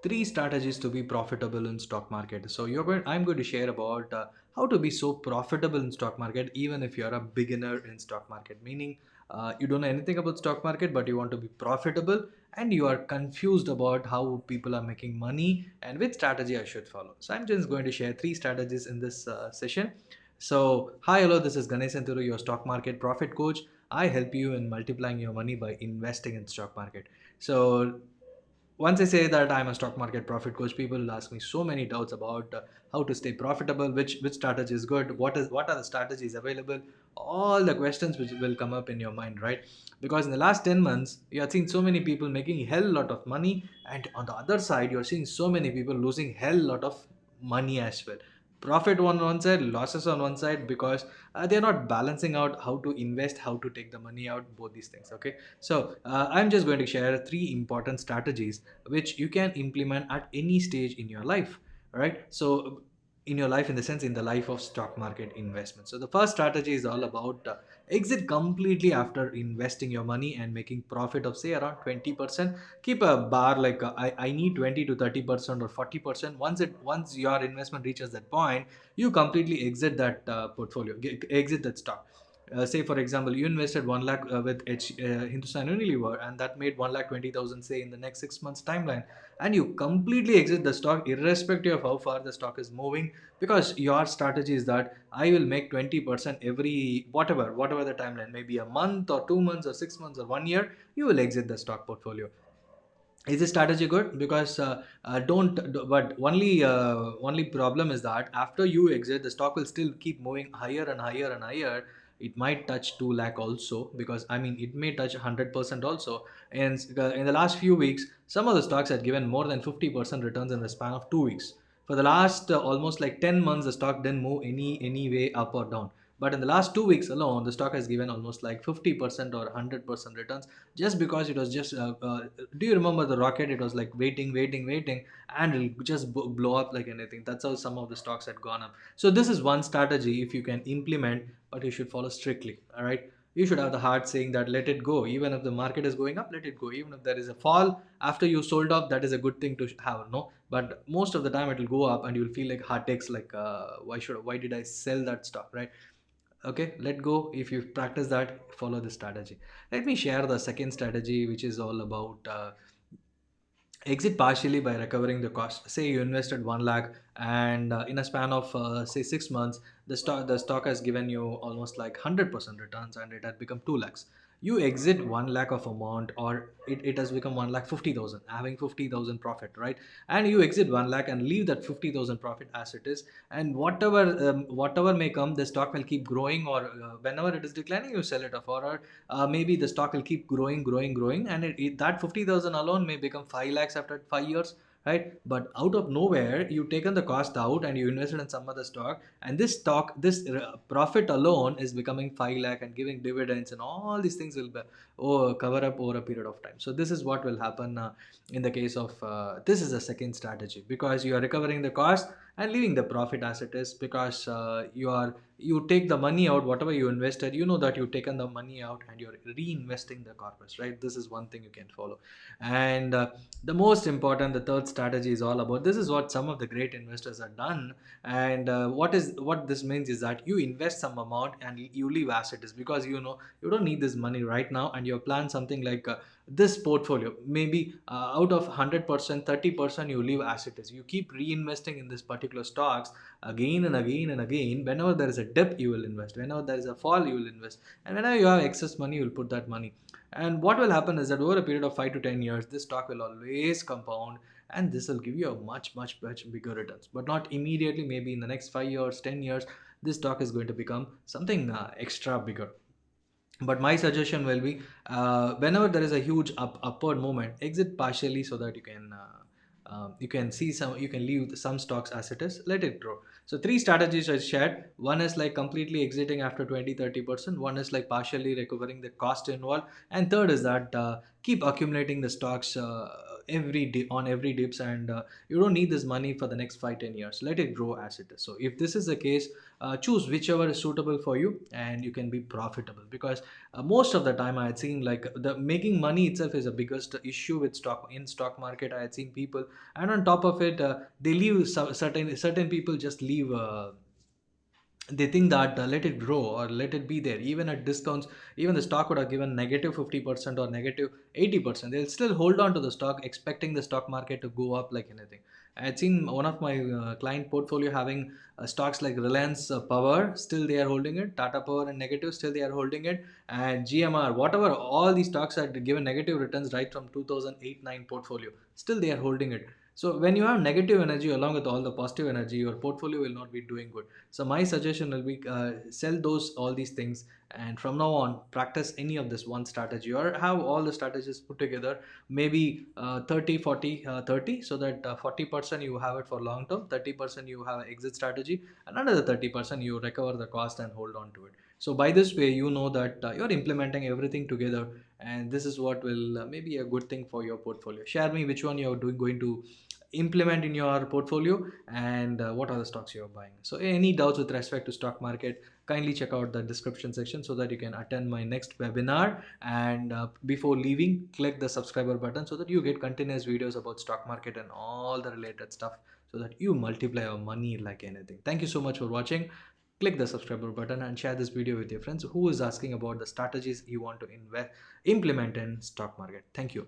Three strategies to be profitable in stock market. So I'm going to share about how to be so profitable in stock market even if you're a beginner in stock market, meaning you don't know anything about stock market but you want to be profitable and you are confused about how people are making money and which strategy I should follow. So I'm just going to share three strategies in this session. So hi, hello, this is Ganesh Santuru, your stock market profit coach. I help you in multiplying your money by investing in stock market. So once I say that I'm a stock market profit coach, people will ask me so many doubts about how to stay profitable, which strategy is good, what are the strategies available, all the questions which will come up in your mind, right? Because in the last 10 months, you have seen so many people making hell lot of money, and on the other side, you're seeing so many people losing hell lot of money as well. Profit on one side, losses on one side, because they're not balancing out how to invest, how to take the money out, both these things. Okay, so I'm just going to share three important strategies which you can implement at any stage in your life. All right, so in your life, in the sense, in the life of stock market investment. So the first strategy is all about exit completely after investing your money and making profit of say around 20%. Keep a bar like I need 20 to 30% or 40%. Once your investment reaches that point, you completely exit that portfolio, exit that stock. Say for example, you invested 1 lakh with Hindustan Unilever, and that made 1 lakh 20,000 say in the next 6 months timeline, and you completely exit the stock irrespective of how far the stock is moving, because your strategy is that I will make 20% every whatever the timeline, maybe a month or 2 months or 6 months or 1 year, you will exit the stock portfolio. Is this strategy good? Because don't but only problem is that after you exit, the stock will still keep moving higher and higher and higher. It might touch 2 lakh also, because I mean it may touch 100% also. And in the last few weeks, some of the stocks had given more than 50% returns in the span of 2 weeks. For the last almost like 10 months, the stock didn't move any way up or down, but in the last 2 weeks alone, the stock has given almost like 50% or 100% returns, just because it was just do you remember the rocket? It was like waiting, and it'll just blow up like anything. That's how some of the stocks had gone up. So this is one strategy if you can implement, but you should follow strictly. All right, you should have the heart saying that let it go. Even if the market is going up, let it go. Even if there is a fall after you sold off, that is a good thing to have, no? But most of the time it will go up and you'll feel like heartaches, like why did I sell that stock, right? Okay, let go. If you practice that, follow the strategy. Let me share the second strategy, which is all about exit partially by recovering the cost. Say you invested 1 lakh, and in a span of say 6 months, the stock has given you almost like 100% returns, and it had become 2 lakhs. You exit 1 lakh of amount, or it has become 1 lakh 50,000, having 50,000 profit, right? And you exit 1 lakh and leave that 50,000 profit as it is, and whatever may come, the stock will keep growing, or whenever it is declining, you sell it off. Or maybe the stock will keep growing, and that 50,000 alone may become 5 lakhs after 5 years, right? But out of nowhere, you taken the cost out and you invested in some other stock, and this profit alone is becoming 5 lakh and giving dividends, and all these things will be cover up over a period of time. So this is what will happen in the case of this is a second strategy, because you are recovering the cost and leaving the profit as it is, because you take the money out, whatever you invested, you know that you've taken the money out and you're reinvesting the corpus, right? This is one thing you can follow. And the most important, the third strategy is all about, this is what some of the great investors have done. And what this means is that you invest some amount and you leave as it is, because you know you don't need this money right now, and you plan something like this portfolio, maybe out of 100%, 30% you leave as it is. You keep reinvesting in this particular stocks again and again and again. Whenever there is a dip, you will invest. Whenever there is a fall, you will invest. And whenever you have excess money, you will put that money. And what will happen is that over a period of 5 to 10 years, this stock will always compound, and this will give you a much bigger returns, but not immediately. Maybe in the next 5 years, 10 years, this stock is going to become something extra bigger. But my suggestion will be, whenever there is a huge upward movement, exit partially, so that you can leave some stocks as it is, let it grow. So three strategies I shared. One is like completely exiting after 20-30%. One is like partially recovering the cost involved, and third is that keep accumulating the stocks every dips, and you don't need this money for the next 5 10 years. Let it grow as it is. So if this is the case, choose whichever is suitable for you, and you can be profitable. Because most of the time I had seen, like, the making money itself is the biggest issue with stock market. I had seen people, and on top of it, they leave certain people just leave. They think that let it grow or let it be there even at discounts. Even the stock would have given negative 50% or negative 80%, they'll still hold on to the stock, expecting the stock market to go up like anything. I had seen one of my client portfolio having stocks like Reliance Power, still they are holding it. Tata Power and negative, still they are holding it. And GMR, whatever, all these stocks had given negative returns right from 2008-9 portfolio, still they are holding it. So when you have negative energy along with all the positive energy, your portfolio will not be doing good. So my suggestion will be, sell those all these things, and from now on practice any of this one strategy, or have all the strategies put together. Maybe 30 40 30, so that 40% you have it for long term, 30% you have exit strategy, and another 30% you recover the cost and hold on to it. So by this way, you know that you're implementing everything together, and this is what will maybe a good thing for your portfolio. Share me which one you're doing going to implement in your portfolio, and what are the stocks you're buying. So any doubts with respect to stock market, kindly check out the description section so that you can attend my next webinar. And before leaving, click the subscriber button so that you get continuous videos about stock market and all the related stuff, so that you multiply your money like anything. Thank you so much for watching. Click the subscriber button and share this video with your friends who is asking about the strategies you want to invest implement in stock market. Thank you.